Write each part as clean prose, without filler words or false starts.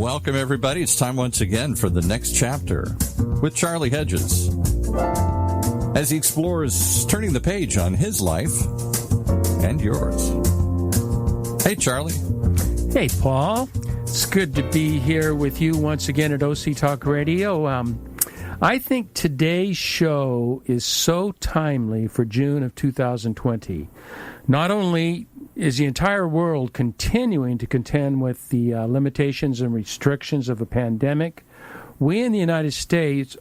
Welcome, everybody. It's time once again for the next chapter with Charlie Hedges as he explores turning the page on his life and yours. Hey, Charlie. Hey, Paul. It's good to be here with you once again at OC Talk Radio. I think today's show is so timely for June of 2020. Not only is the entire world continuing to contend with the limitations and restrictions of a pandemic, we in the United States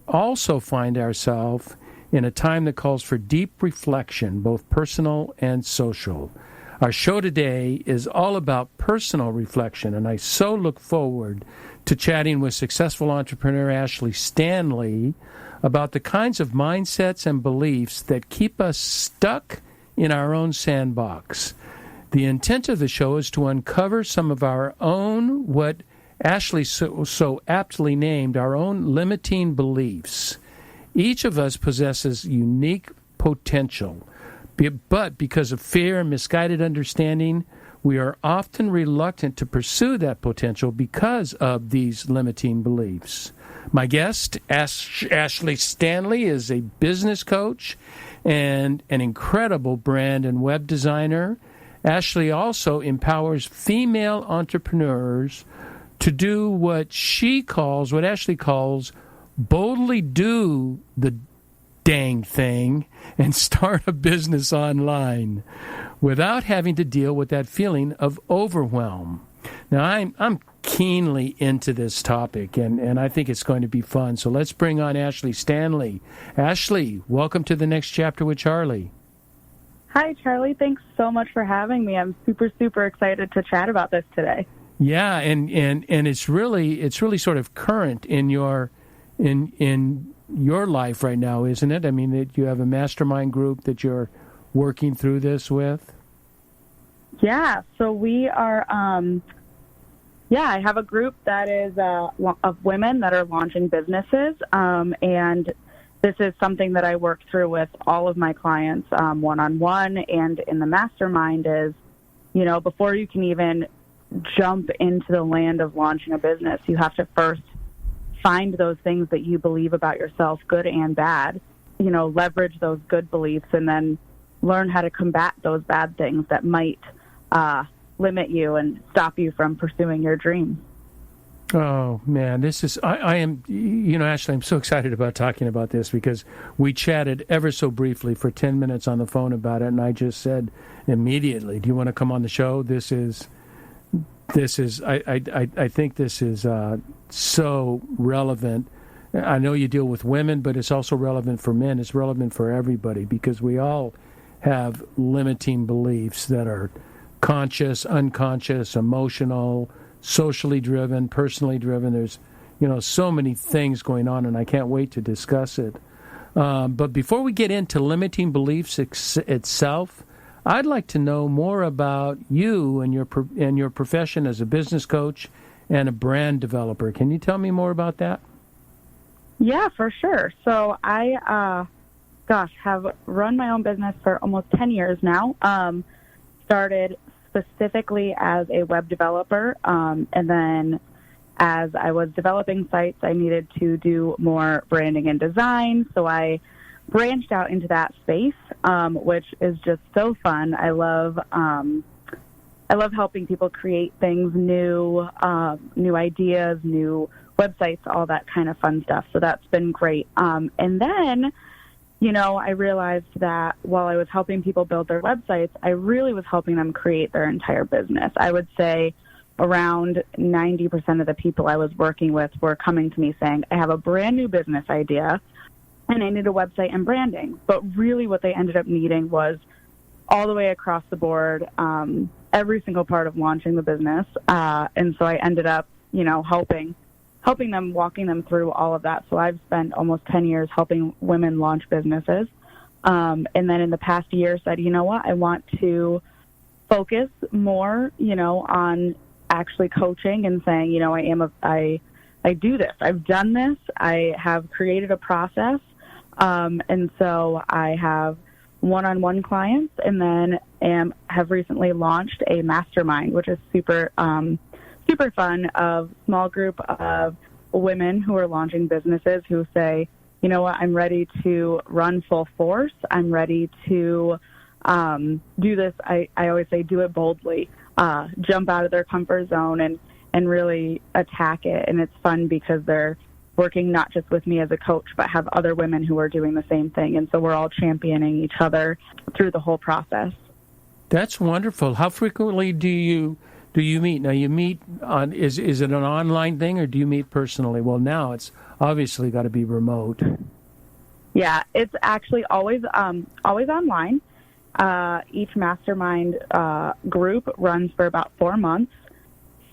also find ourselves in a time that calls for deep reflection, both personal and social. Our show today is all about personal reflection, and I so look forward to chatting with successful entrepreneur Ashley Stanley about the kinds of mindsets and beliefs that keep us stuck in our own sandbox. The intent of the show is to uncover some of our own, what Ashley so aptly named, our own limiting beliefs. Each of us possesses unique potential, but because of fear and misguided understanding, we are often reluctant to pursue that potential because of these limiting beliefs. My guest, Ashley Stanley, is a business coach and an incredible brand and web designer. Ashley also empowers female entrepreneurs to do what Ashley calls, boldly do the dang thing and start a business online without having to deal with that feeling of overwhelm. Now, I'm keenly into this topic, and I think it's going to be fun. So let's bring on Ashley Stanley. Ashley, welcome to the next chapter with Charlie. Hi, Charlie. Thanks so much for having me. I'm super, super excited to chat about this today. Yeah, and it's really sort of current in your life right now, isn't it? I mean, that you have a mastermind group that you're working through this with. Yeah, so we are, I have a group that is of women that are launching businesses, and this is something that I work through with all of my clients one-on-one and in the mastermind is, before you can even jump into the land of launching a business, you have to first find those things that you believe about yourself, good and bad, leverage those good beliefs, and then learn how to combat those bad things that might limit you and stop you from pursuing your dreams. Oh, man, this is, I am, Ashley, I'm so excited about talking about this because we chatted ever so briefly for 10 minutes on the phone about it, and I just said immediately, do you want to come on the show? I think this is so relevant. I know you deal with women, but it's also relevant for men. It's relevant for everybody because we all have limiting beliefs that are conscious, unconscious, emotional, socially driven, personally driven. There's, so many things going on, and I can't wait to discuss it. But before we get into limiting beliefs itself, I'd like to know more about you and your profession as a business coach and a brand developer. Can you tell me more about that? Yeah, for sure. So I, have run my own business for almost 10 years now. Started specifically as a web developer, and then as I was developing sites, I needed to do more branding and design, so I branched out into that space, which is just so fun. I love helping people create things new, new ideas, new websites, all that kind of fun stuff. So that's been great. And then, I realized that while I was helping people build their websites, I really was helping them create their entire business. I would say around 90% of the people I was working with were coming to me saying, I have a brand new business idea and I need a website and branding. But really what they ended up needing was all the way across the board, every single part of launching the business. And so I ended up, helping them, walking them through all of that. So I've spent almost 10 years helping women launch businesses. And then in the past year said, I want to focus more, on actually coaching and saying, I do this. I've done this. I have created a process. And so I have one-on-one clients and then have recently launched a mastermind, which is super super fun of small group of women who are launching businesses who say, you know what, I'm ready to run full force. I'm ready to do this. I always say do it boldly, jump out of their comfort zone and really attack it. And it's fun because they're working not just with me as a coach, but have other women who are doing the same thing. And so we're all championing each other through the whole process. That's wonderful. How frequently do you meet? Now, you meet on, is it an online thing or do you meet personally? Well, now it's obviously got to be remote. Yeah, it's actually always online. Each mastermind group runs for about 4 months.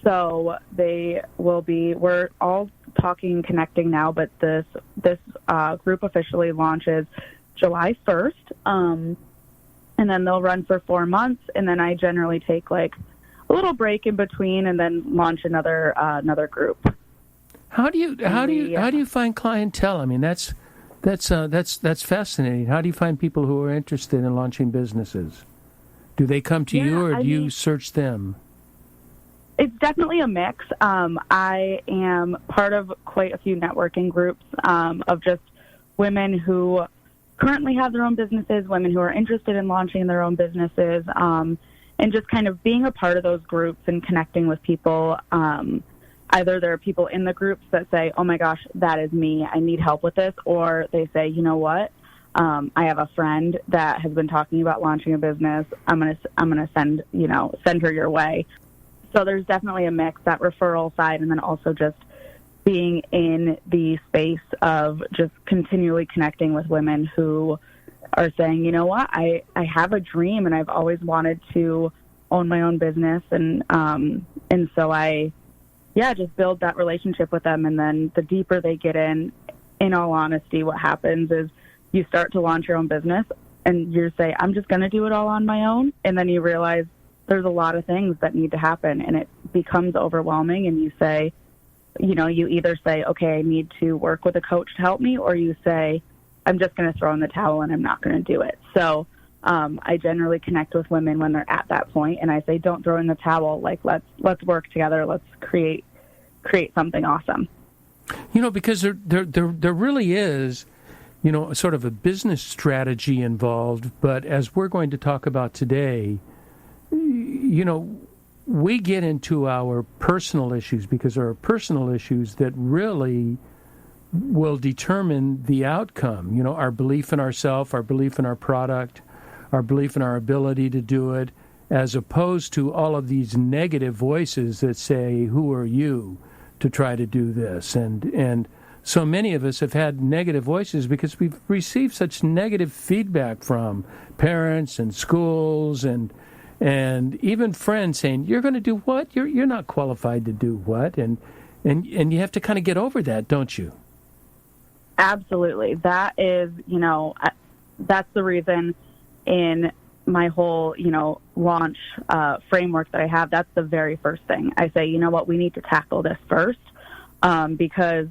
So we're all talking and connecting now, but this group officially launches July 1st. And then they'll run for 4 months. And then I generally take like a little break in between and then launch another group. How do you find clientele? I mean, that's fascinating. How do you find people who are interested in launching businesses? Do they come to you or do you search them? It's definitely a mix. I am part of quite a few networking groups of just women who currently have their own businesses, women who are interested in launching their own businesses, and just kind of being a part of those groups and connecting with people. Either there are people in the groups that say, oh my gosh, that is me, I need help with this, or they say, you know what, I have a friend that has been talking about launching a business. I'm gonna send her your way. So there's definitely a mix, that referral side, and then also just being in the space of just continually connecting with women who are saying, you know what, I have a dream and I've always wanted to own my own business. And so I just build that relationship with them. And then the deeper they get in all honesty, what happens is you start to launch your own business and you say, I'm just going to do it all on my own. And then you realize there's a lot of things that need to happen and it becomes overwhelming. And you say, you either say, okay, I need to work with a coach to help me, or you say, I'm just going to throw in the towel and I'm not going to do it. So I generally connect with women when they're at that point, and I say, don't throw in the towel. Like, let's work together. Let's create something awesome. Because there really is, sort of a business strategy involved. But as we're going to talk about today, we get into our personal issues because there are personal issues that really will determine the outcome. Our belief in ourselves, our belief in our product, our belief in our ability to do it, as opposed to all of these negative voices that say, who are you to try to do this? And so many of us have had negative voices because we've received such negative feedback from parents and schools and even friends saying, you're going to do what? You're not qualified to do what? And you have to kind of get over that, don't you? Absolutely. That is, that's the reason in my whole, launch framework that I have, that's the very first thing. I say, you know what, we need to tackle this first because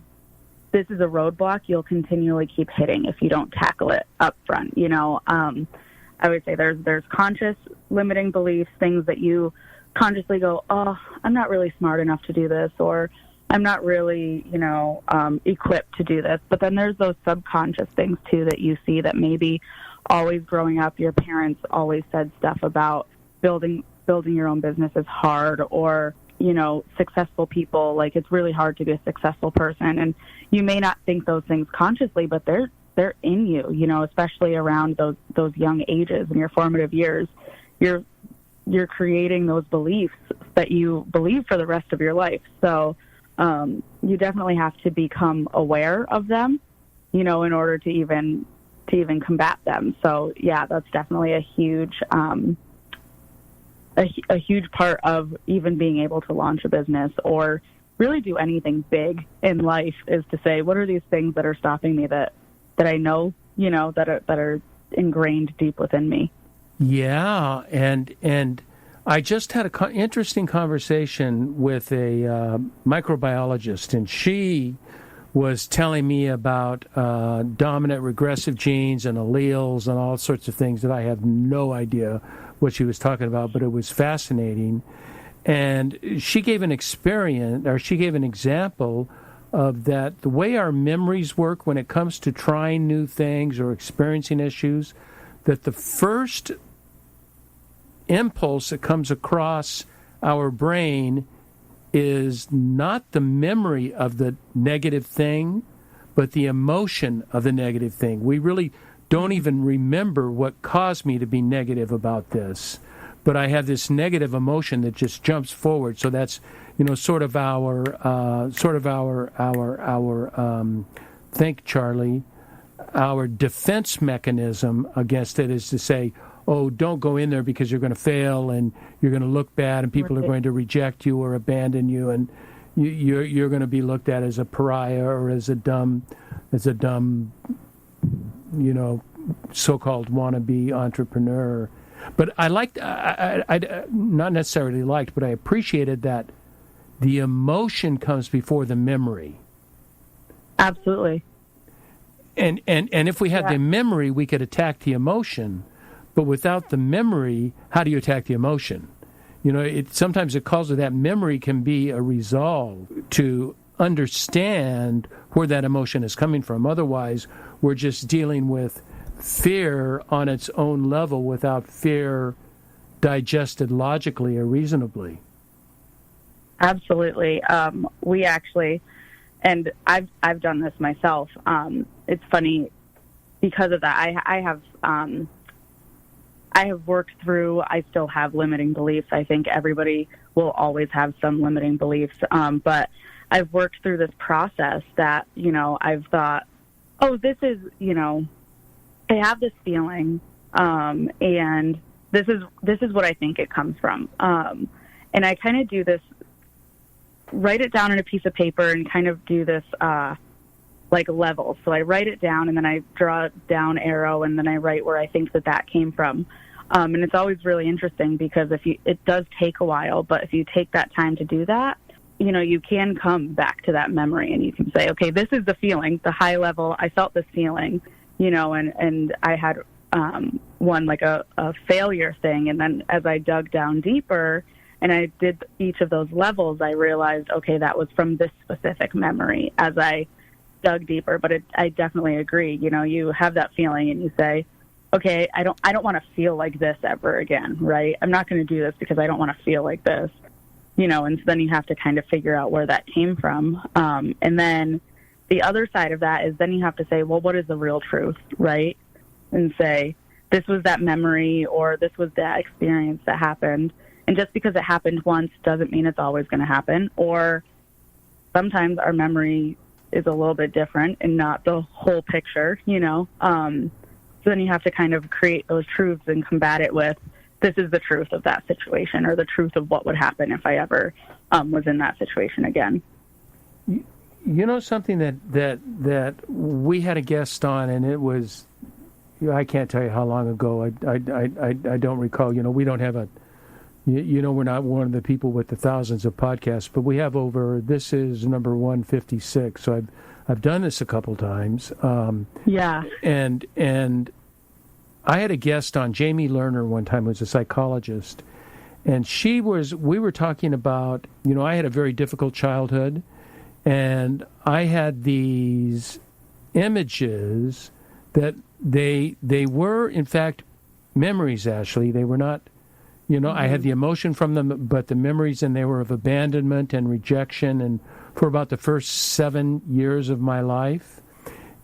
this is a roadblock you'll continually keep hitting if you don't tackle it up front. I would say there's conscious limiting beliefs, things that you consciously go, oh, I'm not really smart enough to do this, or I'm not really, equipped to do this. But then there's those subconscious things too that you see that maybe always growing up, your parents always said stuff about building your own business is hard, or, successful people, like it's really hard to be a successful person. And you may not think those things consciously, but they're in you, especially around those young ages in your formative years. You're creating those beliefs that you believe for the rest of your life. So you definitely have to become aware of them, in order to even combat them. So yeah, that's definitely a huge part of even being able to launch a business or really do anything big in life, is to say, what are these things that are stopping me that I know, that are ingrained deep within me. Yeah, and I just had an interesting conversation with a microbiologist, and she was telling me about dominant regressive genes and alleles and all sorts of things that I have no idea what she was talking about, but it was fascinating. And she gave an example of that the way our memories work when it comes to trying new things or experiencing issues, that the first impulse that comes across our brain is not the memory of the negative thing, but the emotion of the negative thing. We really don't even remember what caused me to be negative about this, but I have this negative emotion that just jumps forward. So that's, sort of our think, Charlie, our defense mechanism against it is to say, oh, don't go in there because you're going to fail and you're going to look bad and people are going to reject you or abandon you, and you're going to be looked at as a pariah or as a dumb, so-called wannabe entrepreneur. But I liked, I not necessarily liked, but I appreciated that the emotion comes before the memory. Absolutely. And if we had the memory, we could attack the emotion. But without the memory, how do you attack the emotion? Sometimes the cause of that memory can be a resolve to understand where that emotion is coming from. Otherwise, we're just dealing with fear on its own level without fear digested logically or reasonably. Absolutely. We actually, and I've done this myself. It's funny because of that. I have worked through. I still have limiting beliefs. I think everybody will always have some limiting beliefs. But I've worked through this process that I've thought, oh, this is I have this feeling, and this is what I think it comes from. And I kind of do this. Write it down on a piece of paper and kind of do this like levels. So I write it down and then I draw a down arrow and then I write where I think that came from. And it's always really interesting because it does take a while, but if you take that time to do that, you can come back to that memory and you can say, okay, this is the feeling, the high level. I felt this feeling, and I had one like a failure thing. And then as I dug down deeper, and I did each of those levels, I realized, okay, that was from this specific memory as I dug deeper. But I definitely agree. You have that feeling and you say, okay, I don't want to feel like this ever again, right? I'm not going to do this because I don't want to feel like this, and so then you have to kind of figure out where that came from. And then the other side of that is then you have to say, well, what is the real truth, right? And say, this was that memory or this was that experience that happened. And just because it happened once doesn't mean it's always going to happen. Or sometimes our memory is a little bit different and not the whole picture, So then you have to kind of create those truths and combat it with, this is the truth of that situation or the truth of what would happen if I ever was in that situation again. Something that we had a guest on, and it was, I can't tell you how long ago. I don't recall. We don't have a. We're not one of the people with the thousands of podcasts, but we have over. This is number 156. So I've done this a couple times. Yeah. And I had a guest on, Jamie Lerner, one time, who was a psychologist, and we were talking about. I had a very difficult childhood, and I had these images that they were in fact memories. Ashley, they were not. I had the emotion from them, but the memories, and they were of abandonment and rejection, and for about the first 7 years of my life.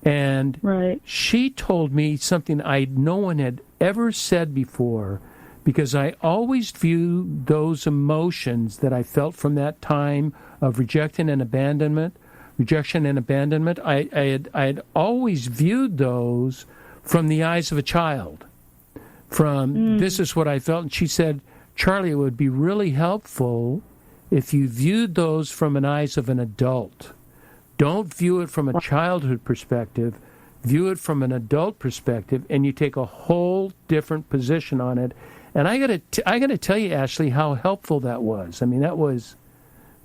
And she told me something no one had ever said before, because I always viewed those emotions that I felt from that time of rejection and abandonment. I had always viewed those from the eyes of a child. This is what I felt. And she said, Charlie, it would be really helpful if you viewed those from an eyes of an adult. Don't view it from a childhood perspective. View it from an adult perspective, and you take a whole different position on it. And I got to tell you, Ashley, how helpful that was. I mean, that was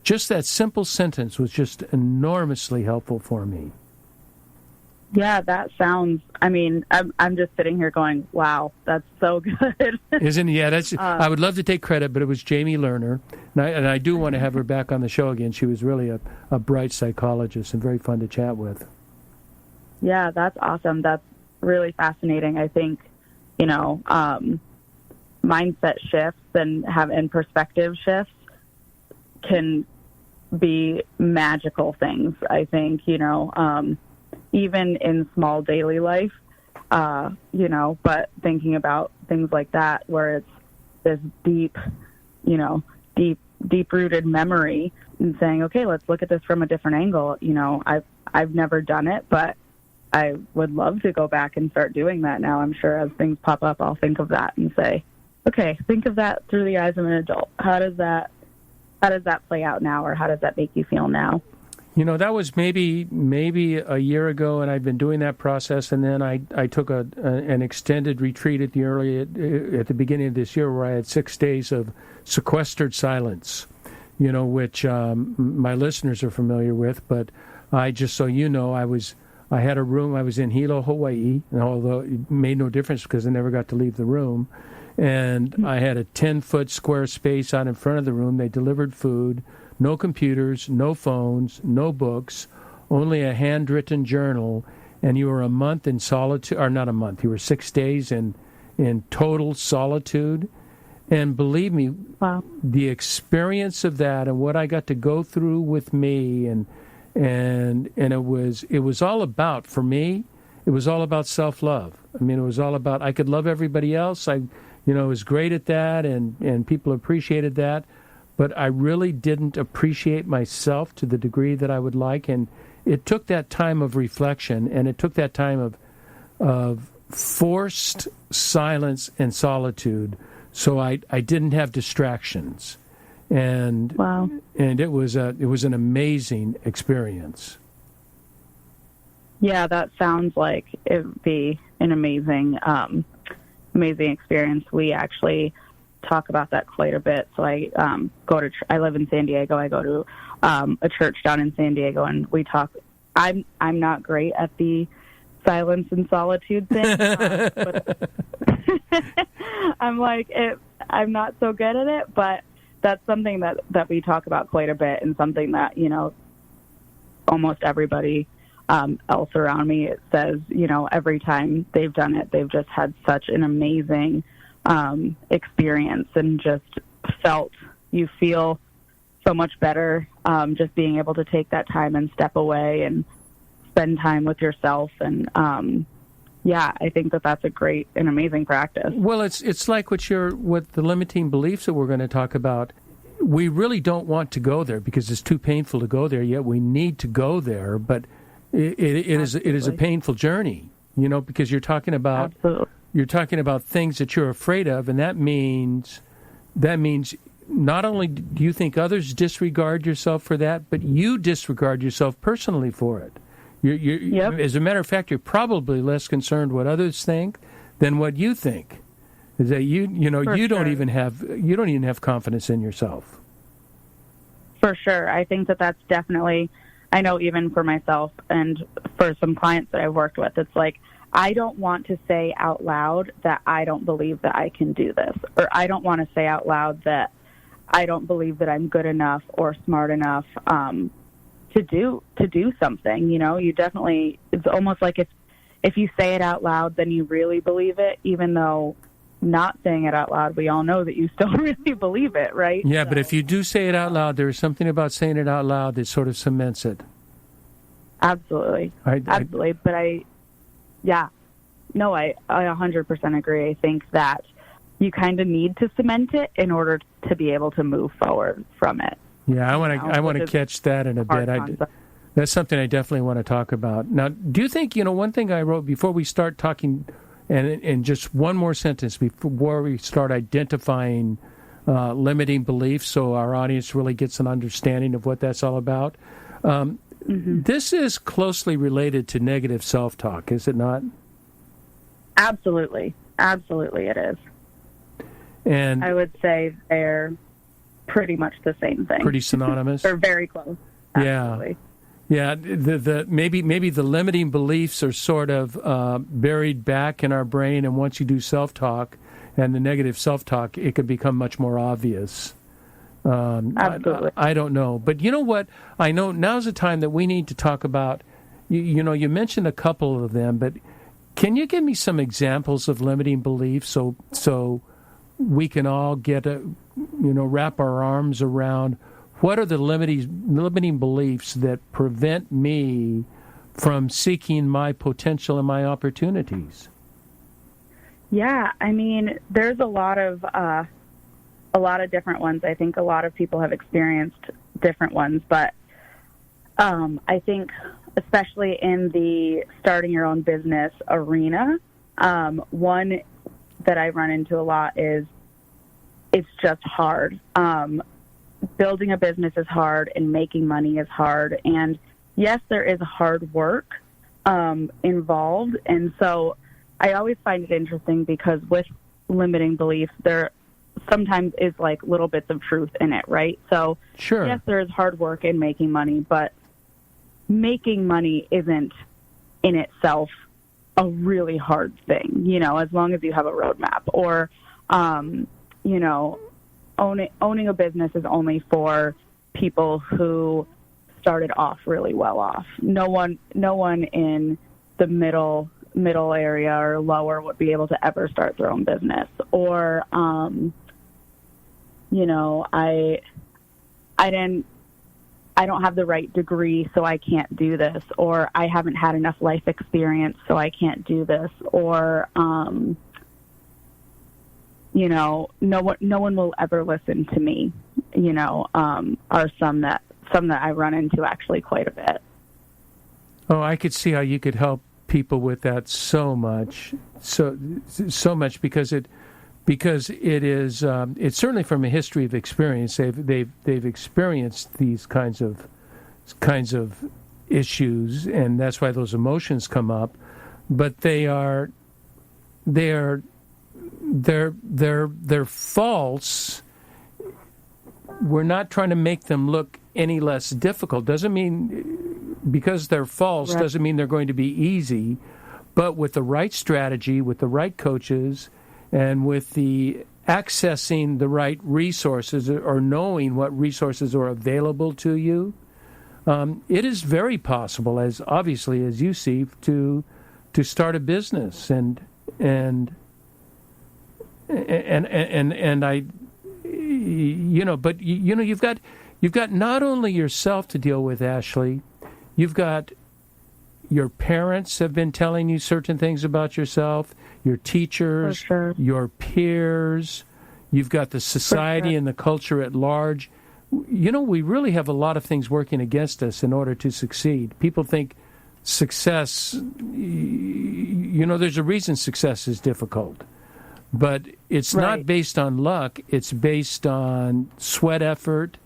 just that simple sentence was just enormously helpful for me. Yeah, that sounds, I'm just sitting here going, wow, that's so good. Isn't it? Yeah, I would love to take credit, but it was Jamie Lerner. And I do want to have her back on the show again. She was really a bright psychologist and very fun to chat with. Yeah, that's awesome. That's really fascinating. I think, mindset shifts and perspective shifts can be magical things. I think, even in small daily life, but thinking about things like that where it's this deep-rooted memory and saying, okay, let's look at this from a different angle. I've never done it, but I would love to go back and start doing that now. I'm sure as things pop up, I'll think of that and say, okay, think of that through the eyes of an adult. How does that play out now, or how does that make you feel now? That was maybe a year ago, and I've been doing that process. And then I took an extended retreat at the beginning of this year, where I had 6 days of sequestered silence, which my listeners are familiar with. But just so you know, I had a room. I was in Hilo, Hawaii, and although it made no difference because I never got to leave the room. And I had a 10-foot square space out in front of the room. They delivered food. No computers, no phones, no books, only a handwritten journal, and you were a month in solitude, or not a month, you were 6 days in total solitude. And believe me, wow, the experience of that and what I got to go through with me, and it was all about, for me, it was all about self-love. I mean, it was all about, I could love everybody else. I was great at that, and people appreciated that. But I really didn't appreciate myself to the degree that I would like. And it took that time of reflection, and it took that time of forced silence and solitude, so I didn't have distractions. And wow. And it was an amazing experience. Yeah, that sounds like it would be an amazing experience. We actually talk about that quite a bit. So I I live in San Diego. I go to a church down in San Diego, and we talk. I'm not great at the silence and solitude thing. But I'm not so good at it, but that's something that we talk about quite a bit, and something that almost everybody else around me, it says, every time they've done it, they've just had such an amazing experience, and just you feel so much better just being able to take that time and step away and spend time with yourself. And I think that's a great and amazing practice. Well, it's like what the limiting beliefs that we're going to talk about. We really don't want to go there because it's too painful to go there, yet we need to go there, but it is a painful journey, because you're talking about Absolutely. You're talking about things that you're afraid of, and that means not only do you think others disregard yourself for that, but you disregard yourself personally for it. Yep. As a matter of fact, you're probably less concerned what others think than what you think. Is that you don't even have confidence in yourself. For sure. I think that's definitely, I know even for myself and for some clients that I've worked with, it's like, I don't want to say out loud that I don't believe that I can do this, or I don't want to say out loud that I don't believe that I'm good enough or smart enough to do something. You definitely, it's almost like if you say it out loud, then you really believe it, even though not saying it out loud, we all know that you still really believe it, right? Yeah, but if you do say it out loud, there is something about saying it out loud that sort of cements it. Absolutely. Absolutely. But I 100% agree. I think that you kind of need to cement it in order to be able to move forward from it. Yeah, I want to catch that in a bit. That's something I definitely want to talk about. Now, do you think, one thing I wrote before we start talking, and just one more sentence before we start identifying limiting beliefs so our audience really gets an understanding of what that's all about. This is closely related to negative self-talk, is it not? Absolutely. Absolutely it is. And I would say they're pretty much the same thing. Pretty synonymous? They're very close. Absolutely. Yeah. The maybe the limiting beliefs are sort of buried back in our brain, and once you do self-talk and the negative self-talk, it can become much more obvious. Absolutely. I don't know. But you know what? I know now's the time that we need to talk about, you mentioned a couple of them, but can you give me some examples of limiting beliefs so we can all get wrap our arms around what are the limiting beliefs that prevent me from seeking my potential and my opportunities? Yeah, I mean, there's a lot of different ones. I think a lot of people have experienced different ones, but I think especially in the starting your own business arena, one that I run into a lot is it's just hard. Building a business is hard and making money is hard. And yes, there is hard work involved. And so I always find it interesting because with limiting beliefs, there sometimes is like little bits of truth in it, right? So sure. Yes, there is hard work in making money, but making money isn't in itself a really hard thing, as long as you have a roadmap. Or, owning a business is only for people who started off really well off. No one in the middle area or lower would be able to ever start their own business. Or, I don't have the right degree, so I can't do this. Or I haven't had enough life experience, so I can't do this. Or, no one will ever listen to me, are some that I run into actually quite a bit. Oh, I could see how you could help people with that so much because it is it's certainly from a history of experience. They've experienced these kinds of issues, and that's why those emotions come up. But they're false. We're not trying to make them look any less difficult. Doesn't mean because they're false doesn't mean they're going to be easy. But with the right strategy, with the right coaches, and with the accessing the right resources or knowing what resources are available to you, it is very possible, as obviously as you see, to start a business and I, but you've got not only yourself to deal with, Ashley, you've got your parents have been telling you certain things about yourself, your teachers, sure. Your peers, you've got the society sure. and the culture at large. We really have a lot of things working against us in order to succeed. People think success, there's a reason success is difficult. But it's not based on luck. It's based on sweat effort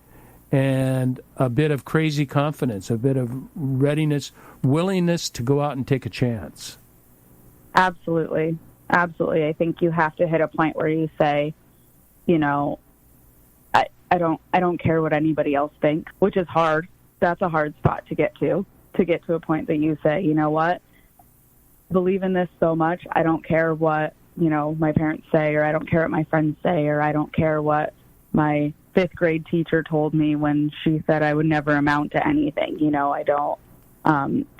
and a bit of crazy confidence, a bit of readiness, willingness to go out and take a chance. Absolutely. Absolutely. I think you have to hit a point where you say, I don't care what anybody else thinks, which is hard. That's a hard spot to get to a point that you say, you know what, believe in this so much. I don't care what, my parents say, or I don't care what my friends say, or I don't care what my 5th grade teacher told me when she said I would never amount to anything. I don't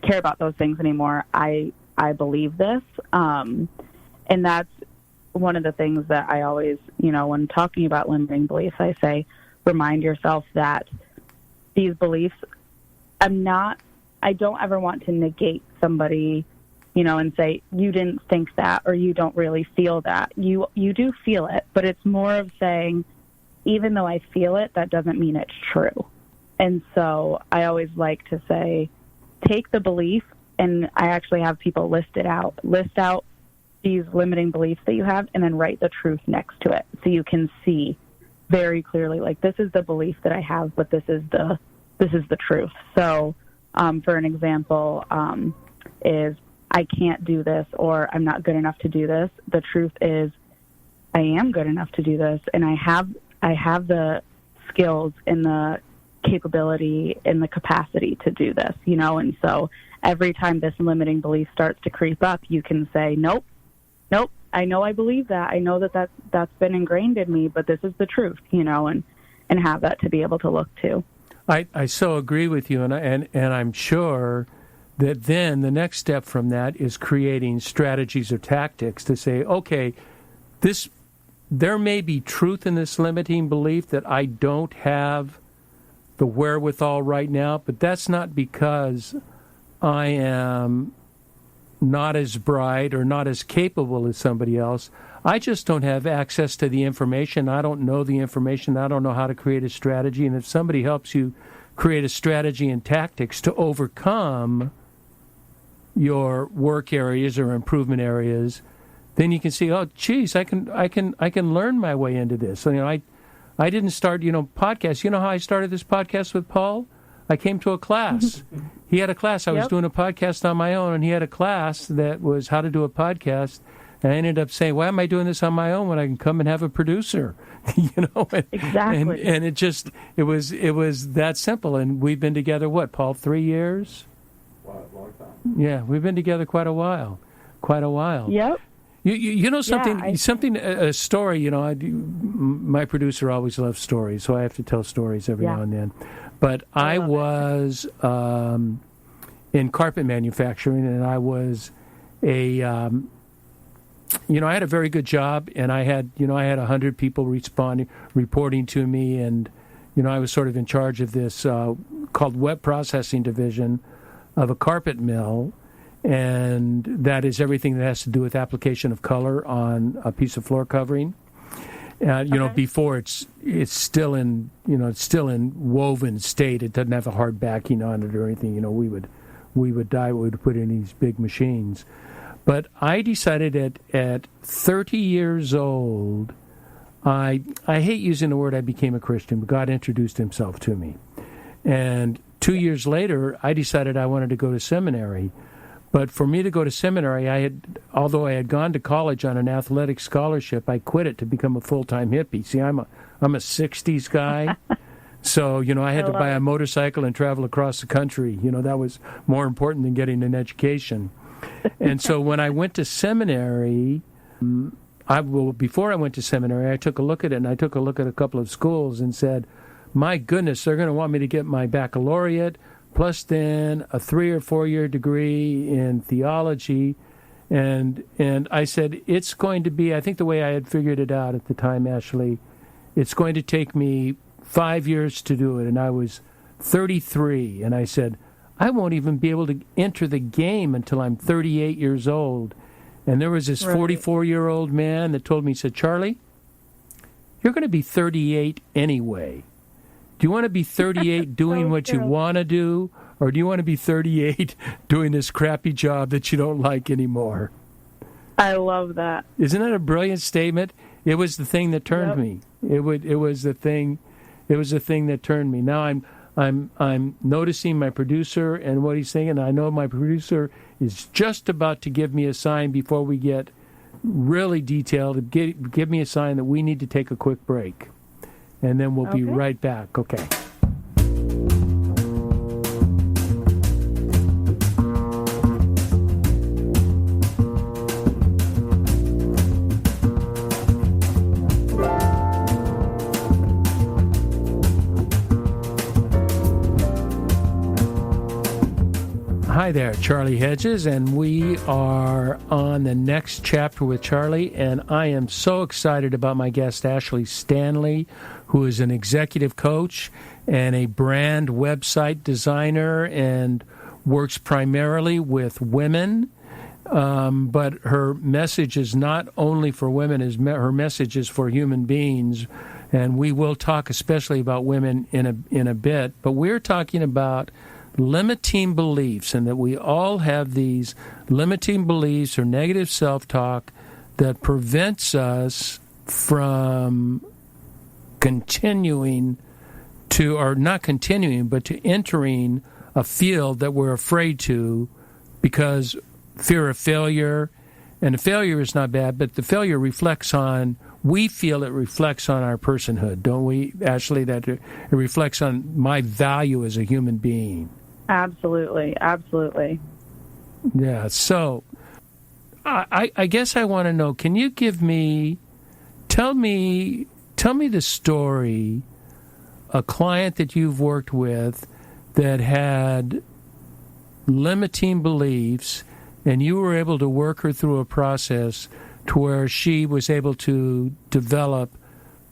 care about those things anymore. I believe this. And that's one of the things that I always, when talking about limiting beliefs, I say, remind yourself that these beliefs, I don't ever want to negate somebody, and say, you didn't think that, or you don't really feel that. You do feel it, but it's more of saying, even though I feel it, that doesn't mean it's true. And so I always like to say, take the belief, and I actually have people list out these limiting beliefs that you have, and then write the truth next to it. So you can see very clearly, like, this is the belief that I have, but this is the truth. So, for an example, is I can't do this, or I'm not good enough to do this. The truth is I am good enough to do this, and I have the skills and the capability and the capacity to do this, and so every time this limiting belief starts to creep up, you can say, nope, I know I believe that. I know that's been ingrained in me, but this is the truth, and and have that to be able to look to. I so agree with you, and I'm sure that then the next step from that is creating strategies or tactics to say, okay, there may be truth in this limiting belief that I don't have the wherewithal right now, but that's not because I am not as bright or not as capable as somebody else. I just don't have access to the information. I don't know the information. I don't know how to create a strategy. And if somebody helps you create a strategy and tactics to overcome your work areas or improvement areas, then you can see, oh, geez, I can learn my way into this. So, I didn't start, podcasts. You know how I started this podcast with Paul? I came to a class. He had a class. I was doing a podcast on my own, and he had a class that was how to do a podcast. And I ended up saying, why am I doing this on my own when I can come and have a producer? Exactly. And it was that simple. And we've been together, what, Paul, 3 years? Long time. Yeah, we've been together quite a while. Yep. You know something? A story. My producer always loves stories, so I have to tell stories every now and then. But I was in carpet manufacturing, and I was I had a very good job, and I had 100 people reporting to me, and I was sort of in charge of this called wet processing division of a carpet mill. And that is everything that has to do with application of color on a piece of floor covering. Before it's still in woven state. It doesn't have a hard backing on it or anything. We would dye what we would put in these big machines. But I decided at 30 years old, I hate using the word I became a Christian, but God introduced himself to me. And 2 years later, I decided I wanted to go to seminary. But for me to go to seminary, although I had gone to college on an athletic scholarship, I quit it to become a full-time hippie. See, I'm a 60s guy, so I had to buy a motorcycle and travel across the country. That was more important than getting an education. And so when I went to seminary, before I went to seminary, I took a look at it, and I took a look at a couple of schools and said, "My goodness, they're going to want me to get my baccalaureate." Plus then a 3 or 4 year degree in theology. And I said, it's going to be, I think the way I had figured it out at the time, Ashley, it's going to take me 5 years to do it. And I was 33. And I said, I won't even be able to enter the game until I'm 38 years old. And there was this 44-year-old man that told me, he said, Charlie, you're going to be 38 anyway. Do you want to be 38 doing what you want to do, or do you want to be 38 doing this crappy job that you don't like anymore? I love that. Isn't that a brilliant statement? It was the thing that turned me. It was the thing that turned me. Now I'm noticing my producer and what he's saying, and I know my producer is just about to give me a sign before we get really detailed. Give me a sign that we need to take a quick break. And then we'll be right back. Okay. Hi there, Charlie Hedges, and we are on the next chapter with Charlie, and I am so excited about my guest, Ashley Stanley, who is an executive coach and a brand website designer and works primarily with women. But her message is not only for women, her message is for human beings. And we will talk especially about women in a bit. But we're talking about limiting beliefs, and that we all have these limiting beliefs or negative self-talk that prevents us from continuing to, or not continuing, but to entering a field that we're afraid to because fear of failure. And the failure is not bad, but the failure reflects on, we feel it reflects on our personhood, don't we, Ashley? That it reflects on my value as a human being. Absolutely. Yeah, so I guess I want to know, can you tell me the story a client that you've worked with that had limiting beliefs, and you were able to work her through a process to where she was able to develop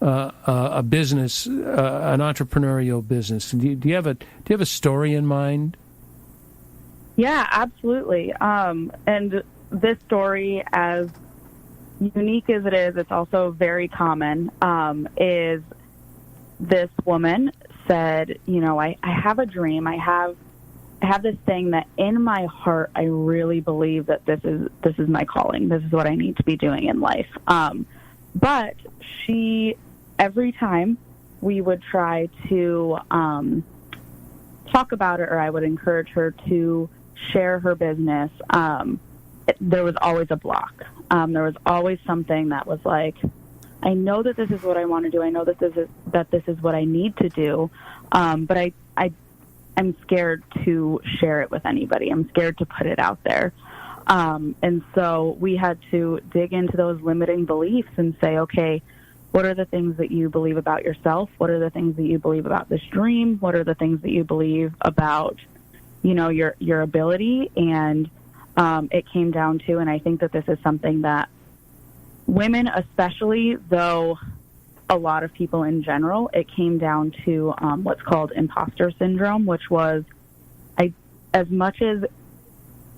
a business, an entrepreneurial business. Do you have a story in mind? Yeah, absolutely. And this story, as unique as it is, it's also very common, is this woman said, I have a dream. I have this thing that in my heart, I really believe that this is my calling. This is what I need to be doing in life. But every time we would try to talk about it, or I would encourage her to share her business, there was always a block. There was always something that was like, I know that this is what I want to do. I know that this is what I need to do. But I'm scared to share it with anybody. I'm scared to put it out there. And so we had to dig into those limiting beliefs and say, okay, what are the things that you believe about yourself? What are the things that you believe about this dream? What are the things that you believe about, your ability? And it came down to, and I think that this is something that women especially, though a lot of people in general, it came down to what's called imposter syndrome, which was, as much as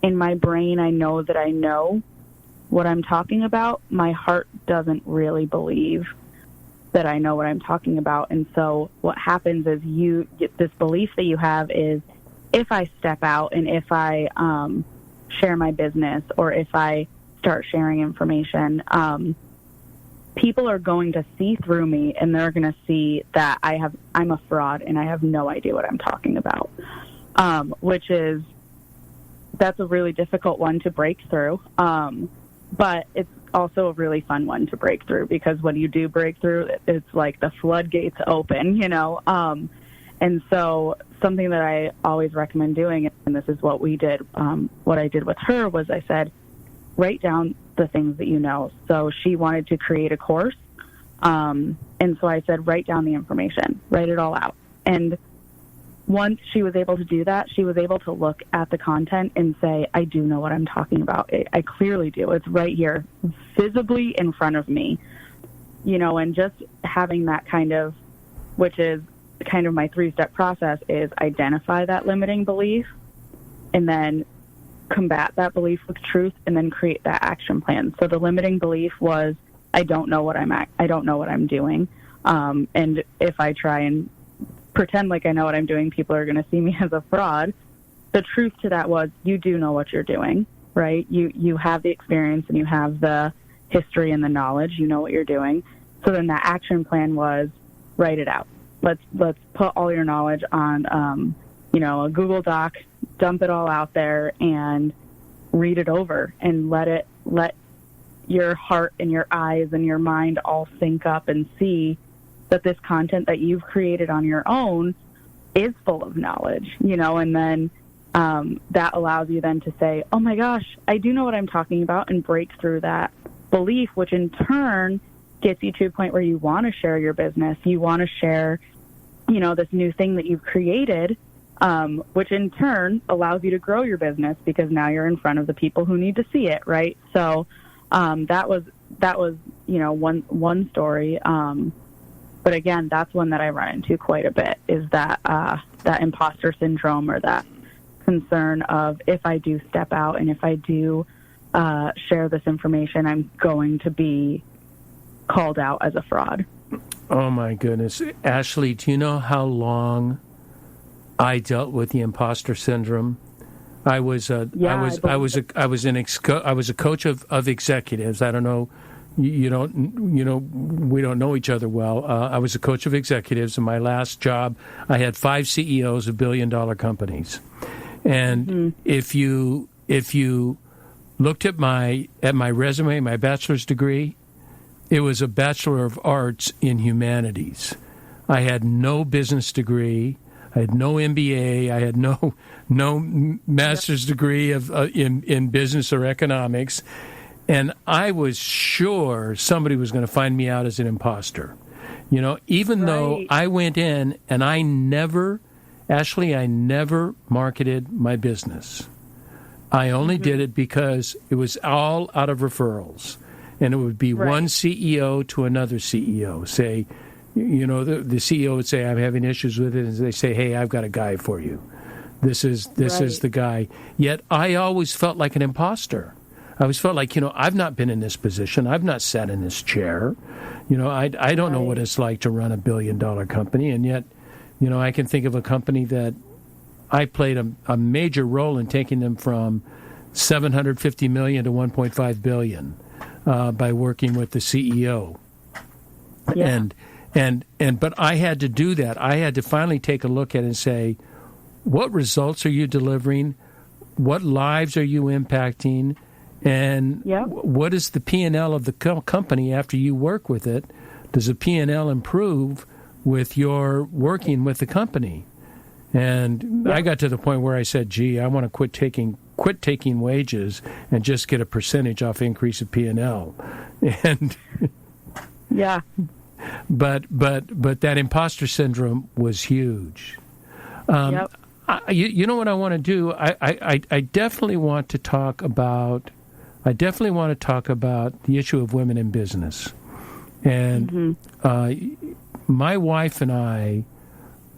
in my brain I know that I know what I'm talking about, my heart doesn't really believe that I know what I'm talking about. And so what happens is you get this belief that you have is, if I step out and if I share my business, or if I start sharing information, people are going to see through me, and they're going to see that I'm a fraud and I have no idea what I'm talking about, that's a really difficult one to break through. But it's also a really fun one to break through, because when you do break through, it's like the floodgates open, And so something that I always recommend doing, and this is what we did, what I did with her, was I said, write down the things that you know. So she wanted to create a course. And so I said, write down the information, write it all out. And once she was able to do that, she was able to look at the content and say, I do know what I'm talking about. I clearly do. It's right here, visibly in front of me, and just having that kind of, which is kind of my 3-step process, is identify that limiting belief, and then combat that belief with truth, and then create that action plan. So the limiting belief was, I don't know what I'm doing. And if I try and pretend like I know what I'm doing, people are going to see me as a fraud. The truth to that was, you do know what you're doing, right? You have the experience and you have the history and the knowledge. You know what you're doing. So then that action plan was, write it out. Let's put all your knowledge on, a Google Doc, dump it all out there and read it over, and let your heart and your eyes and your mind all sync up and see that this content that you've created on your own is full of knowledge, and then that allows you then to say, oh my gosh, I do know what I'm talking about, and break through that belief, which in turn gets you to a point where you want to share your business. You want to share, this new thing that you've created, which in turn allows you to grow your business, because now you're in front of the people who need to see it, right? So that was one story. But again, that's one that I run into quite a bit, is that imposter syndrome, or that concern of, if I do step out and if I do share this information, I'm going to be called out as a fraud. Oh my goodness. Ashley, do you know how long I dealt with the imposter syndrome? I was a coach of executives. I don't know, we don't know each other well. I was a coach of executives. In my last job, I had 5 CEOs of billion-dollar companies. And if you looked at my resume, my bachelor's degree, it was a Bachelor of Arts in Humanities. I had no business degree. I had no MBA. I had no master's degree in business or economics. And I was sure somebody was going to find me out as an imposter. Even though I went in and I never marketed my business. I only did it because it was all out of referrals. And it would be one CEO to another CEO. Say, the CEO would say, I'm having issues with it. And they say, hey, I've got a guy for you. This is the guy. Yet I always felt like an imposter. I always felt like, I've not been in this position. I've not sat in this chair. I don't know what it's like to run $1 billion company. And yet, I can think of a company that I played a major role in taking them from $750 million to $1.5 billion by working with the CEO. Yeah. But I had to do that. I had to finally take a look at it and say, what results are you delivering? What lives are you impacting? And what is the P&L of the company after you work with it? Does the P&L improve with your working with the company? And I got to the point where I said, gee, I want to quit taking wages and just get a percentage off increase of P&L. And but that imposter syndrome was huge. You know what I want to do? I definitely want to talk about the issue of women in business. And my wife and I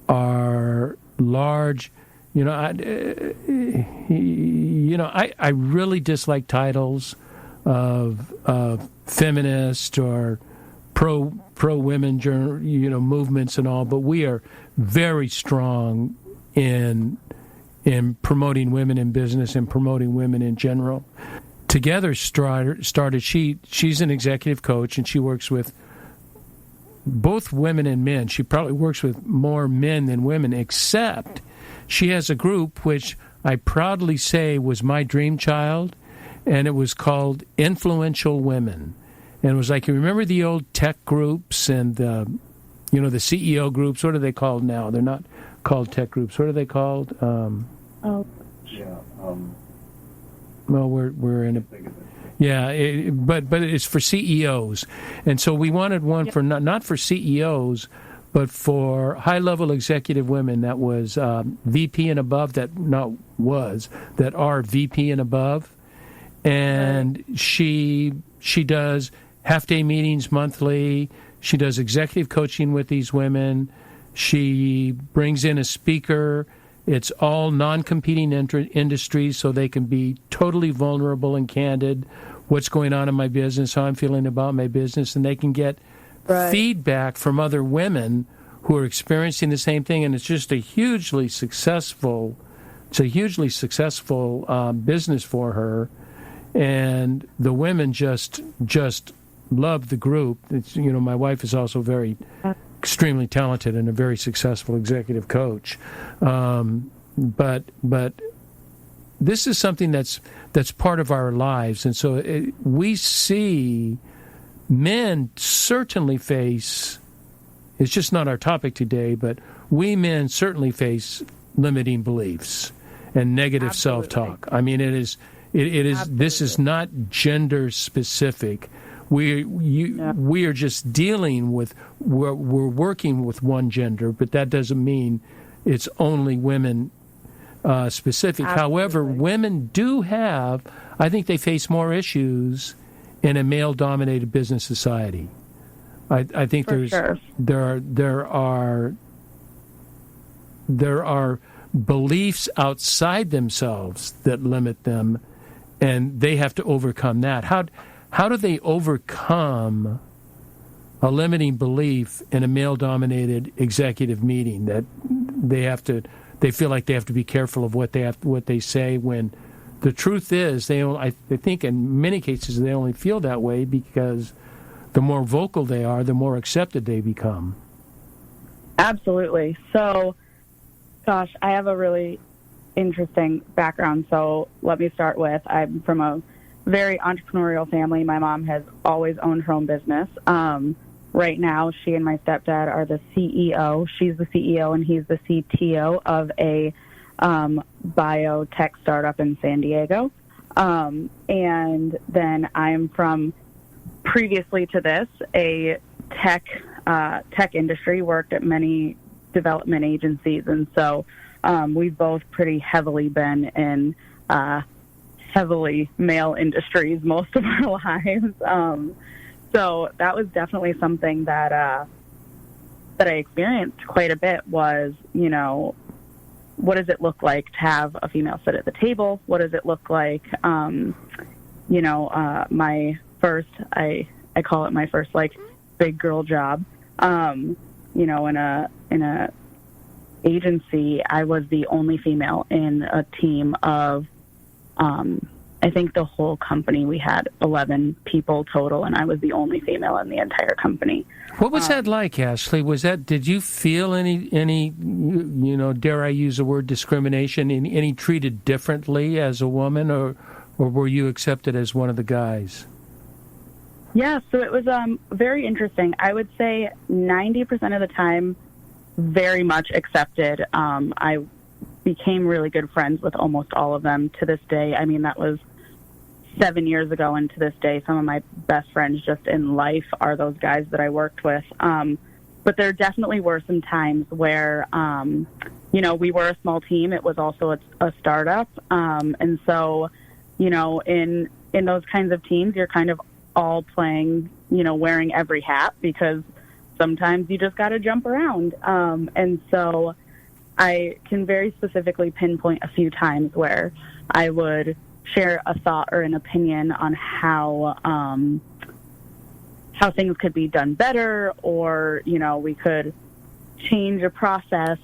are large. I really dislike titles of feminist or pro women movements and all, but we are very strong in promoting women in business and promoting women in general. Together started she's an executive coach, and she works with both women and men. She probably works with more men than women, except she has a group which I proudly say was my dream child, and it was called Influential Women. And it was like, you remember the old tech groups and the CEO groups? What are they called now? They're not called tech groups. What are they called? Well, we're in a but it's for CEOs, and so we wanted one for not for CEOs, but for high-level executive women that was VP and above, that are VP and above, and she does half-day meetings monthly. She does executive coaching with these women. She brings in a speaker. It's all non-competing industries, so they can be totally vulnerable and candid. What's going on in my business, how I'm feeling about my business, and they can get feedback from other women who are experiencing the same thing. And it's just a hugely successful business for her. And the women just love the group. It's, my wife is also extremely talented and a very successful executive coach. But this is something that's part of our lives. And so we see men certainly face, it's just not our topic today, but we men certainly face limiting beliefs and negative self-talk. I mean, it is. This is not gender specific. We are just dealing with, we're working with one gender, but that doesn't mean it's only women specific. Absolutely. However, women do have, I think they face more issues in a male-dominated business society. I think there are beliefs outside themselves that limit them, and they have to overcome that. How do they overcome a limiting belief in a male-dominated executive meeting that they feel like they have to be careful of what they say, when the truth is I think in many cases they only feel that way because the more vocal they are, the more accepted they become. Absolutely. So, gosh, I have a really interesting background. So let me start with, I'm from a very entrepreneurial family. My mom has always owned her own business. Right now, she and my stepdad are the CEO. She's the CEO and he's the CTO of a biotech startup in San Diego. And then I'm from, previously to this, a tech tech industry, worked at many development agencies, and so we've both pretty heavily been in heavily male industries most of our lives. So that was definitely something that I experienced quite a bit was, what does it look like to have a female sit at the table? What does it look like, my first, I call it my first, big girl job, in a agency. I was the only female in a team of, I think the whole company, we had 11 people total, and I was the only female in the entire company. What was that like, Ashley? Did you feel any, dare I use the word discrimination, any treated differently as a woman, or were you accepted as one of the guys? Yeah, so it was very interesting. I would say 90% of the time, very much accepted. I became really good friends with almost all of them to this day. I mean, that was 7 years ago, and to this day, some of my best friends just in life are those guys that I worked with. But there definitely were some times where, we were a small team. It was also a startup. And so, in those kinds of teams, you're kind of all playing, wearing every hat, because sometimes you just got to jump around. And so I can very specifically pinpoint a few times where I would share a thought or an opinion on how things could be done better, or, we could change a process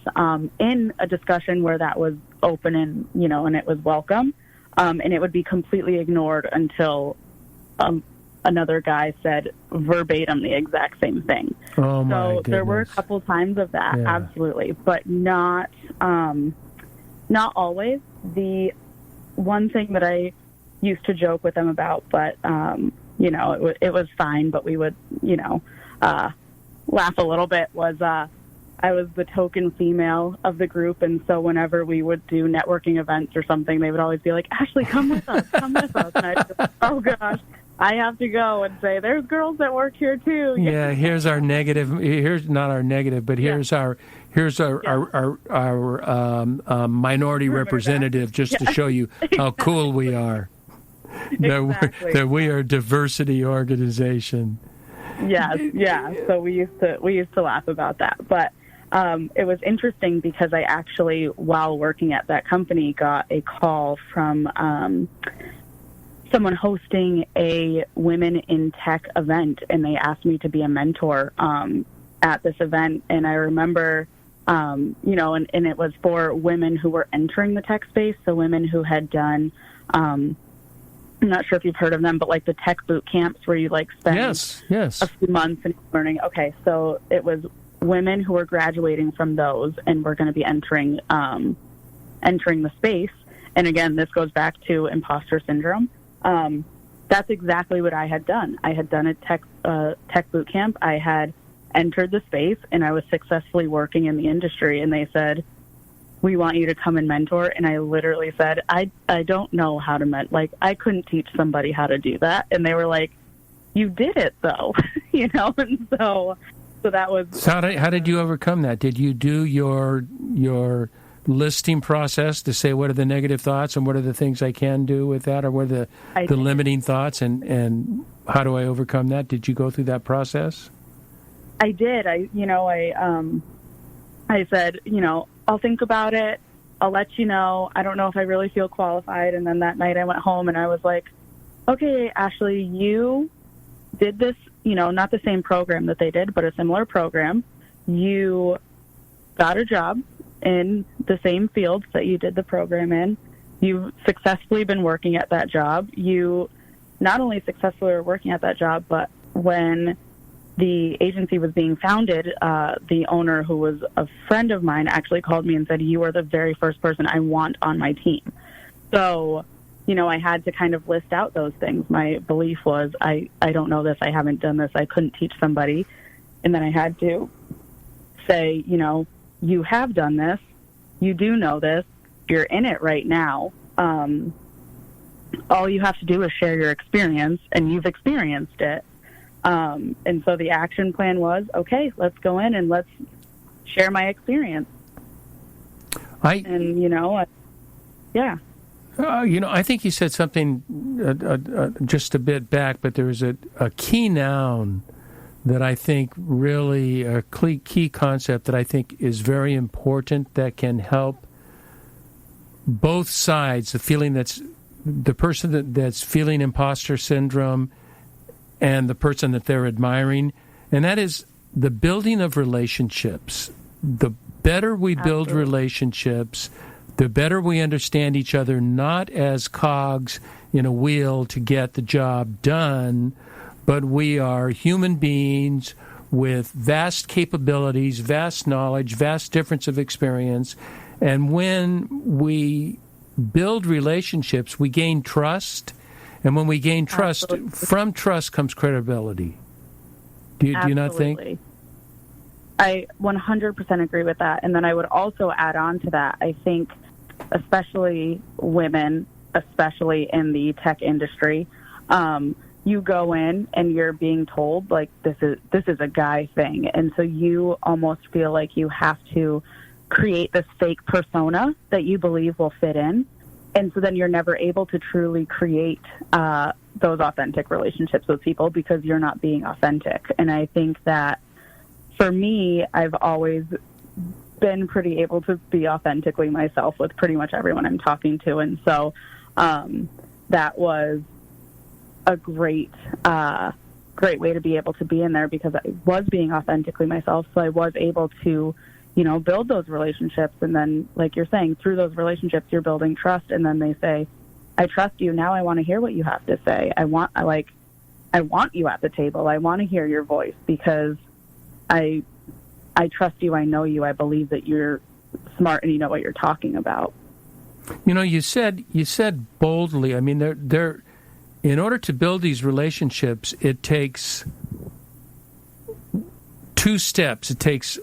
in a discussion where that was open and, and it was welcome. And it would be completely ignored until another guy said verbatim the exact same thing. Oh, my so goodness. There were a couple times of that, yeah. Absolutely, but not always. The one thing that I used to joke with them about, but it was fine, but we would laugh a little bit, was I was the token female of the group, and so whenever we would do networking events or something, they would always be like, Ashley, come with us, and I just, oh gosh, I have to go and say, there's girls that work here too. Yeah, here's our negative. Here's not our negative, but here's our minority representative, just to show you how cool we are. Exactly. That we are a diversity organization. Yes, yeah. So we used to laugh about that, but it was interesting because I actually, while working at that company, got a call from someone hosting a Women in Tech event, and they asked me to be a mentor at this event. And I remember, and it was for women who were entering the tech space, so women who had done, I'm not sure if you've heard of them, but like the tech boot camps where you spend yes. a few months and learning. Okay, so it was women who were graduating from those and were going to be entering the space. And again, this goes back to imposter syndrome. That's exactly what I had done. I had done a tech boot camp. I had entered the space, and I was successfully working in the industry. And they said, we want you to come and mentor. And I literally said, I don't know how to I couldn't teach somebody how to do that. And they were like, you did it though, And so that was. So how did you overcome that? Did you do your listing process to say what are the negative thoughts and what are the things I can do with that, or what are the limiting thoughts, and how do I overcome that? Did you go through that process? I did. I said, I'll think about it. I'll let you know. I don't know if I really feel qualified. And then that night I went home and I was like, okay, Ashley, you did this, not the same program that they did, but a similar program. You got a job in the same fields that you did the program in. You've successfully been working at that job. You not only successfully were working at that job, but when the agency was being founded, the owner, who was a friend of mine, actually called me and said, you are the very first person I want on my team. So, I had to kind of list out those things. My belief was, I don't know this, I haven't done this, I couldn't teach somebody. And then I had to say, you have done this, you do know this, you're in it right now. All you have to do is share your experience, and you've experienced it. And so the action plan was, okay, let's go in and let's share my experience. I think you said something just a bit back, but there was a key noun that I think really, a key concept that I think is very important that can help both sides, the person that's feeling imposter syndrome and the person that they're admiring, and that is the building of relationships. The better we build relationships, the better we understand each other, not as cogs in a wheel to get the job done, but we are human beings with vast capabilities, vast knowledge, vast difference of experience. And when we build relationships, we gain trust. And when we gain trust, from trust comes credibility. Do you not think? I 100% agree with that. And then I would also add on to that, I think especially women, especially in the tech industry, you go in and you're being told, like, this is a guy thing. And so you almost feel like you have to create this fake persona that you believe will fit in. And so then you're never able to truly create those authentic relationships with people because you're not being authentic. And I think that for me, I've always been pretty able to be authentically myself with pretty much everyone I'm talking to. And so that was a great way to be able to be in there because I was being authentically myself. So I was able to, build those relationships. And then, like you're saying, through those relationships, you're building trust. And then they say, I trust you. Now I want to hear what you have to say. I want you at the table. I want to hear your voice because I trust you. I know you. I believe that you're smart and you know what you're talking about. You said boldly. I mean, in order to build these relationships, it takes two steps. It takes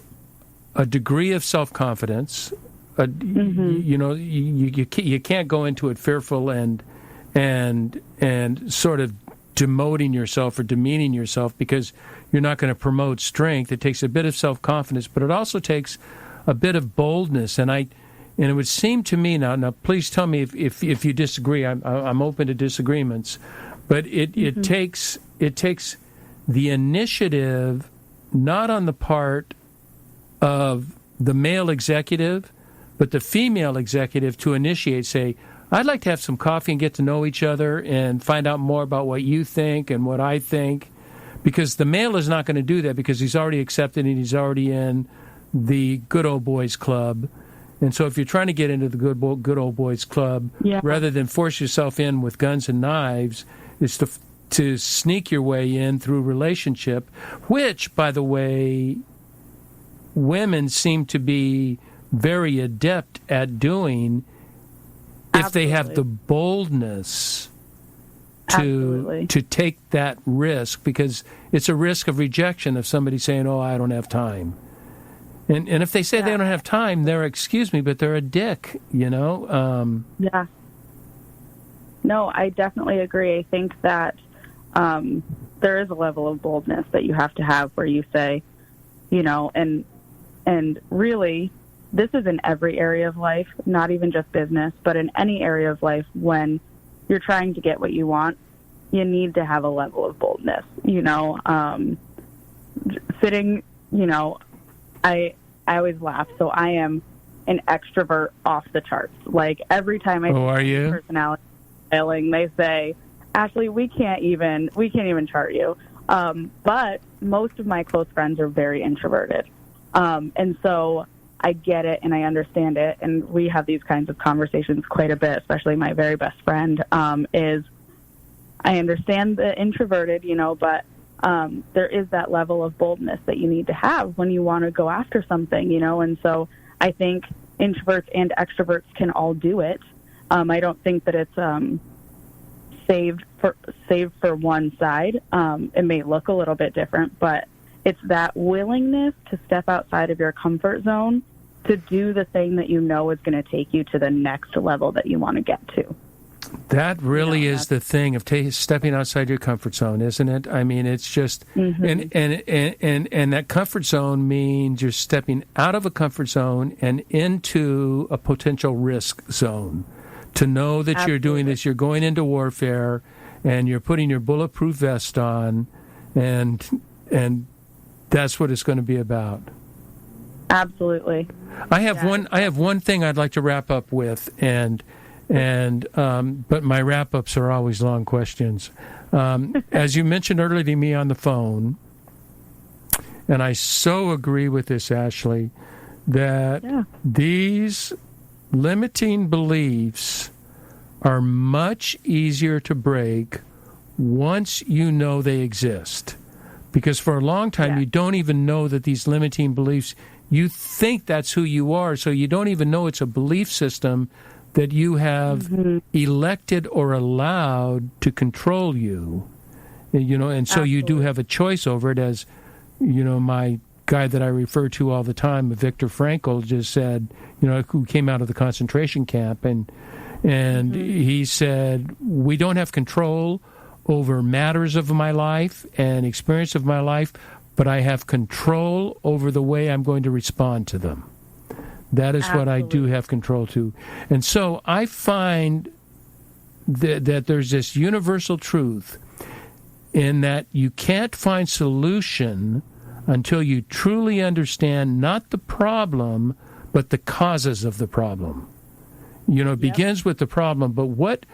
a degree of self-confidence. You can't go into it fearful and sort of demoting yourself or demeaning yourself because you're not going to promote strength. It takes a bit of self-confidence, but it also takes a bit of boldness. And it would seem to me now please tell me if you disagree. I'm open to disagreements, but it takes the initiative not on the part of the male executive, but the female executive to initiate, say, I'd like to have some coffee and get to know each other and find out more about what you think and what I think. Because the male is not going to do that because he's already accepted and he's already in the good old boys club. And so if you're trying to get into the good old boys club, rather than force yourself in with guns and knives, is to sneak your way in through relationship, which, by the way, women seem to be very adept at doing if they have the boldness to take that risk, because it's a risk of rejection of somebody saying, oh, I don't have time. And if they say they don't have time, excuse me, but they're a dick, Yeah. No, I definitely agree. I think that there is a level of boldness that you have to have where you say, and really, this is in every area of life, not even just business, but in any area of life when you're trying to get what you want, you need to have a level of boldness, sitting, I always laugh. So I am an extrovert off the charts. Like every time I see personality styling, they say, Ashley, we can't even chart you. But most of my close friends are very introverted. And so I get it and I understand it. And we have these kinds of conversations quite a bit, especially my very best friend, is I understand the introverted, but there is that level of boldness that you need to have when you want to go after something, and so I think introverts and extroverts can all do it. I don't think that it's saved for one side. It may look a little bit different, but it's that willingness to step outside of your comfort zone to do the thing that is going to take you to the next level that you want to get to. That really is the thing of stepping outside your comfort zone, isn't it? I mean, it's just, and that comfort zone means you're stepping out of a comfort zone and into a potential risk zone. To know that you're doing this, you're going into warfare, and you're putting your bulletproof vest on, and that's what it's going to be about. Absolutely. I have one thing I'd like to wrap up with, but my wrap-ups are always long questions. As you mentioned earlier to me on the phone, and I so agree with this, Ashley, that these limiting beliefs are much easier to break once you know they exist. Because for a long time, you don't even know that these limiting beliefs, you think that's who you are, so you don't even know it's a belief system that you have elected or allowed to control you. And so you do have a choice over it. As my guy that I refer to all the time, Viktor Frankl, just said, who came out of the concentration camp, and he said, we don't have control over matters of my life and experience of my life, but I have control over the way I'm going to respond to them. That is what I do have control to. And so I find that there's this universal truth in that you can't find solution until you truly understand not the problem, but the causes of the problem. It begins with the problem, but what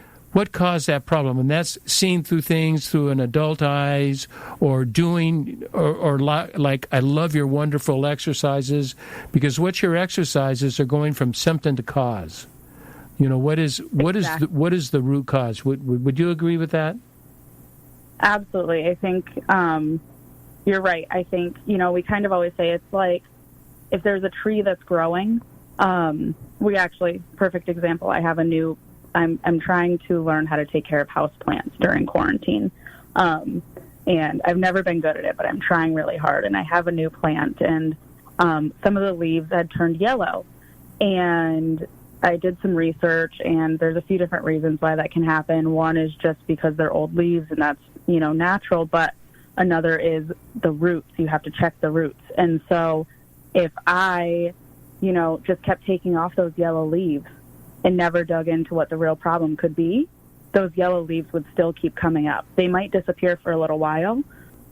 caused that problem? And that's seen through things through an adult eyes, or doing, or like I love your wonderful exercises, because what your exercises are going from symptom to cause. What is the root cause? Would you agree with that? Absolutely. I think you're right. I think, we kind of always say it's like if there's a tree that's growing, perfect example, I have I'm trying to learn how to take care of houseplants during quarantine. And I've never been good at it, but I'm trying really hard. And I have a new plant, and some of the leaves had turned yellow. And I did some research, and there's a few different reasons why that can happen. One is just because they're old leaves, and that's, natural. But another is the roots. You have to check the roots. And so if I, just kept taking off those yellow leaves and never dug into what the real problem could be, those yellow leaves would still keep coming up. They might disappear for a little while,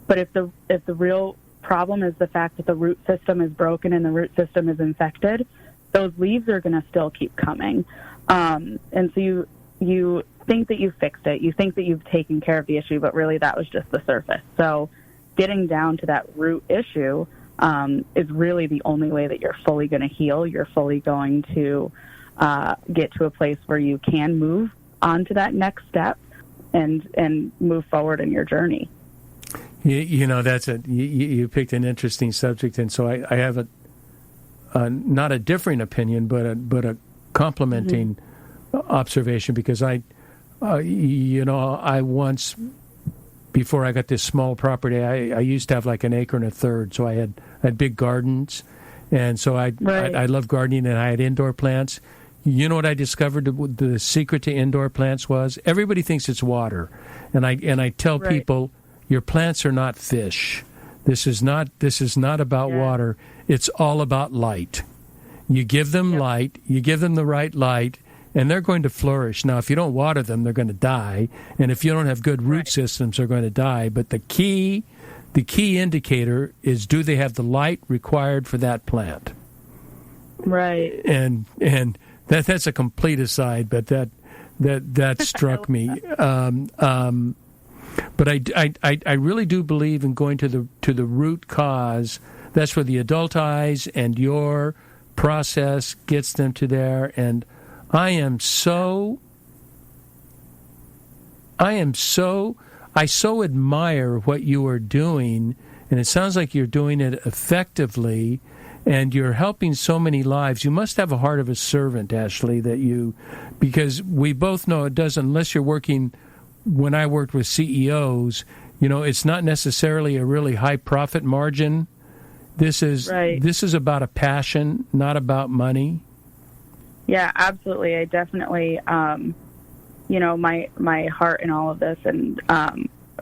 but if the real problem is the fact that the root system is broken and the root system is infected, those leaves are going to still keep coming. And so you think that you fixed it, you think that you've taken care of the issue, but really that was just the surface. So getting down to that root issue is really the only way that you're fully going to heal. You're fully going to get to a place where you can move on to that next step and move forward in your journey. That's you picked an interesting subject, and so I have not a differing opinion, but a complementing observation, because I once, before I got this small property, I used to have like an acre and a third, so I had big gardens, and so I love gardening, and I had indoor plants. You know what I discovered the secret to indoor plants was? Everybody thinks it's water, and I tell people, your plants are not fish. This is not about water. It's all about light. You give them light, you give them the right light, and they're going to flourish. Now, if you don't water them, they're going to die, and if you don't have good root systems, they're going to die. But the key indicator is, do they have the light required for that plant? Right. And that's a complete aside, but that struck me. But I really do believe in going to the root cause. That's where the adult eyes and your process gets them to there. And I so admire what you are doing, and it sounds like you're doing it effectively, and you're helping so many lives. You must have a heart of a servant, Ashley, because we both know it doesn't, unless you're working. When I worked with CEOs, it's not necessarily a really high profit margin. This is about a passion, not about money. Yeah, absolutely. I definitely, my heart in all of this. And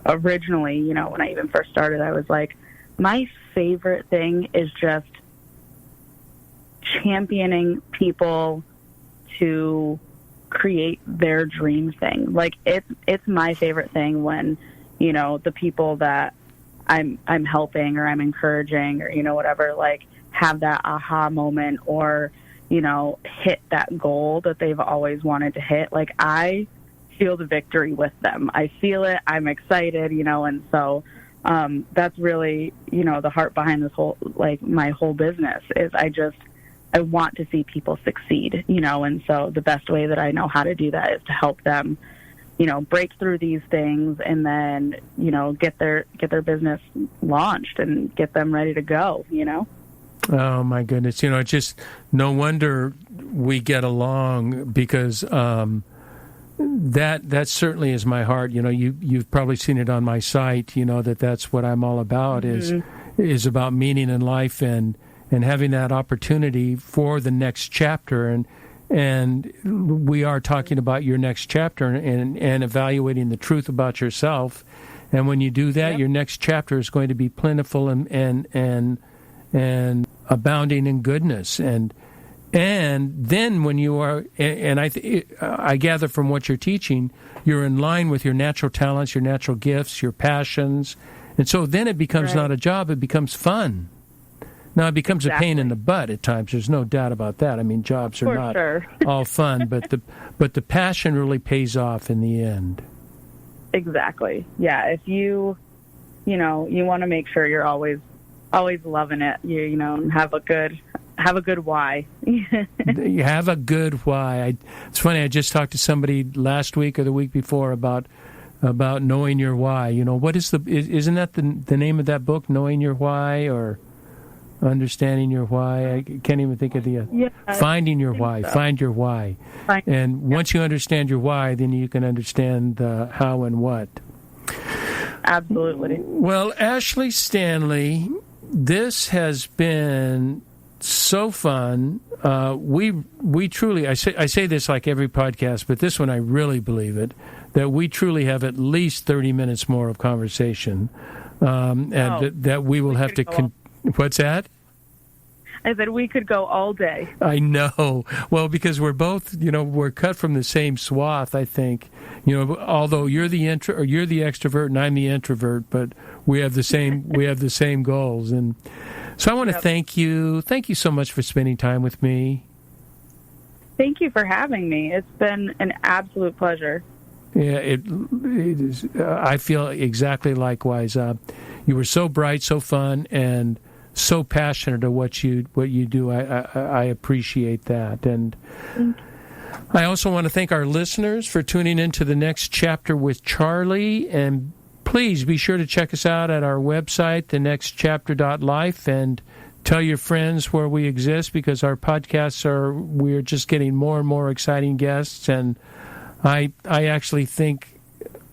originally, when I even first started, I was like, my favorite thing is just championing people to create their dream thing. Like it's my favorite thing when, the people that I'm helping or I'm encouraging or, whatever, like have that aha moment or, hit that goal that they've always wanted to hit. Like I feel the victory with them. I feel it. I'm excited, and so that's really, the heart behind this whole, like my whole business is I want to see people succeed, and so the best way that I know how to do that is to help them, break through these things and then, get their business launched and get them ready to go, Oh my goodness. It's just no wonder we get along because that certainly is my heart. You've probably seen it on my site, that's what I'm all about is about meaning in life and having that opportunity for the next chapter. And we are talking about your next chapter and evaluating the truth about yourself. And when you do that, your next chapter is going to be plentiful and abounding in goodness. And then when you are, and I gather from what you're teaching, you're in line with your natural talents, your natural gifts, your passions. And so then it becomes not a job, it becomes fun. Now, it becomes a pain in the butt at times. There's no doubt about that. I mean, jobs are not all fun, but the passion really pays off in the end. Exactly. Yeah. If you want to make sure you're always loving it, and have a good why. You have a good why. It's funny. I just talked to somebody last week or the week before about knowing your why. What is isn't that the name of that book, Knowing Your Why, or Understanding Your Why? I can't even think of the Finding Your Why. So. Find your why. And once you understand your why, then you can understand the how and what. Absolutely. Well, Ashley Stanley, this has been so fun. We truly, I say this like every podcast, but this one I really believe it, that we truly have at least 30 minutes more of conversation, that we will have to. What's that? I said we could go all day. I know. Well, because we're both, we're cut from the same swath. I think, although you're the extrovert and I'm the introvert, but we have the same goals. And so I want to thank you. Thank you so much for spending time with me. Thank you for having me. It's been an absolute pleasure. Yeah, it is. I feel exactly likewise. You were so bright, so fun, and so passionate at what you do. I appreciate that. And I also want to thank our listeners for tuning into the next chapter with Charlie. And please be sure to check us out at our website, thenextchapter.life, and tell your friends where we exist, because our podcasts we're just getting more and more exciting guests. And I actually think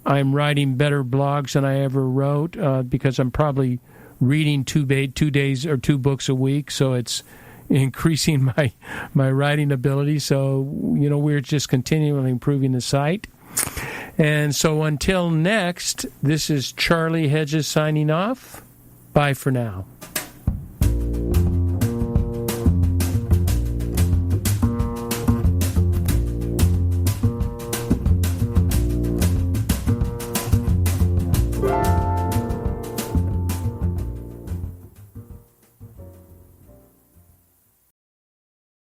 I'm writing better blogs than I ever wrote, because I'm probably reading 2 days or 2 books a week, so it's increasing my writing ability. So, we're just continually improving the site. And so until next, this is Charlie Hedges signing off. Bye for now.